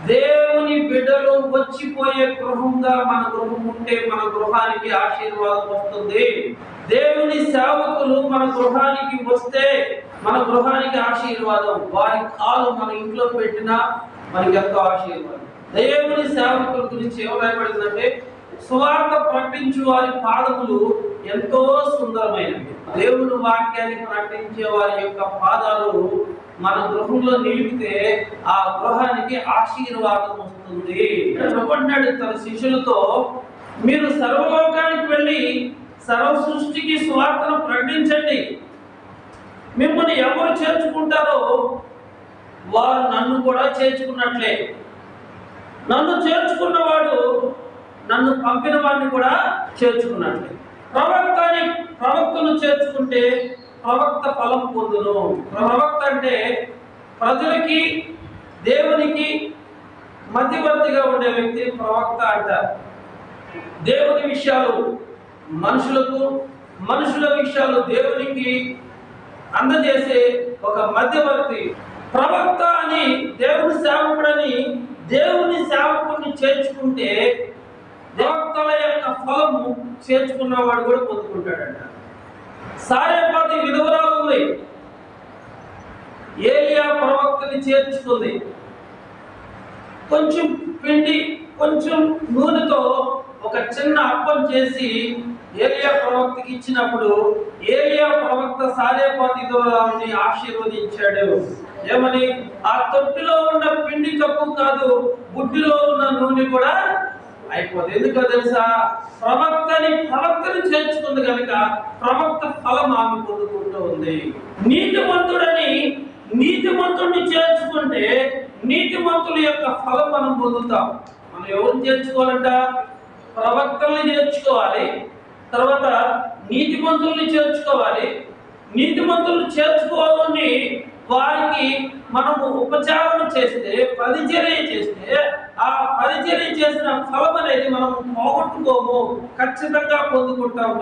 దేవుని బిడ్డలు వచ్చిపోయే గృహంగా మన గృహం ఉంటే మన గృహానికి ఆశీర్వాదం వస్తుంది. దేవుని సేవకులు మన గృహానికి వస్తే మన గృహానికి ఆశీర్వాదం. వారి కాలు మన ఇంట్లో పెట్టినా మనకి ఎంతో ఆశీర్వాదం. దేవుని సేవకుల గురించి ఏం రాయబడిందంటే, సువార్త ప్రకటించు వారి పాదములు ఎంతో సుందరమైనవి. దేవుని వాక్యాన్ని ప్రకటించే వారి యొక్క పాదాలు మన గృహంలో నిలిపితే ఆ గృహానికి ఆశీర్వాదం వస్తుంది. చెప్పన్నాడు తన శిష్యులతో, మీరు సర్వలోకానికి వెళ్ళి సర్వ సృష్టికి సువార్తను ప్రకటించండి. మిమ్మల్ని ఎవరు చేర్చుకుంటారో వారు నన్ను కూడా చేర్చుకున్నట్లే. నన్ను చేర్చుకున్నవాడు నన్ను పంపిన వాడిని కూడా చేర్చుకున్నట్లే. ప్రవక్తను చేర్చుకుంటే ప్రవక్త ఫలం పొందును. ప్రవక్త అంటే ప్రజలకి దేవునికి మధ్యవర్తిగా ఉండే వ్యక్తి ప్రవక్త అంటారు. దేవుని విషయాలు మనుషులకు, మనుషుల విషయాలు దేవునికి అందజేసే ఒక మధ్యవర్తి ప్రవక్త. అని దేవుని సేవకుడని దేవుని సేవకుడిని చేర్చుకుంటే ప్రవక్తల యొక్క ఫలము చేర్చుకున్నవాడు కూడా పొందుకుంటాడంట. సారెపాతి విధవరాలు ఉంది, ఏలియా ప్రవక్తని చేర్చుకుంది. కొంచెం పిండి కొంచెం నూనెతో ఒక చిన్న అప్పం చేసి ఏలియా ప్రవక్తకి ఇచ్చినప్పుడు ఏలియా ప్రవక్త సారెపాతి విధవరాలని ఆశీర్వదించాడు. ఏమని? ఆ తొట్టిలో ఉన్న పిండి తక్కువ కాదు, బుడ్డిలో ఉన్న నూనె కూడా అయిపోతుంది. ఎందుకో తెలుసా? ప్రవక్తని చేర్చుకుంది కనుక ప్రవక్త ఫలం ఆమె పొందుకుంటూ ఉంది. నీతిమంతుడిని చేర్చుకుంటే నీతిమంతుల యొక్క ఫలం మనం పొందుతాం. మనం ఎవరిని చేర్చుకోవాలంట? ప్రవక్తల్ని చేర్చుకోవాలి, తర్వాత నీతిమంతుల్ని చేర్చుకోవాలి. నీతిమంతుల్ని చేర్చుకోవాలని వారికి మనము ఉపచారం చేస్తే, పరిచర్య చేస్తే, ఆ పరిచర్య చేసిన ఫలం అనేది మనం పోగొట్టుకోము, ఖచ్చితంగా పొందుకుంటాము.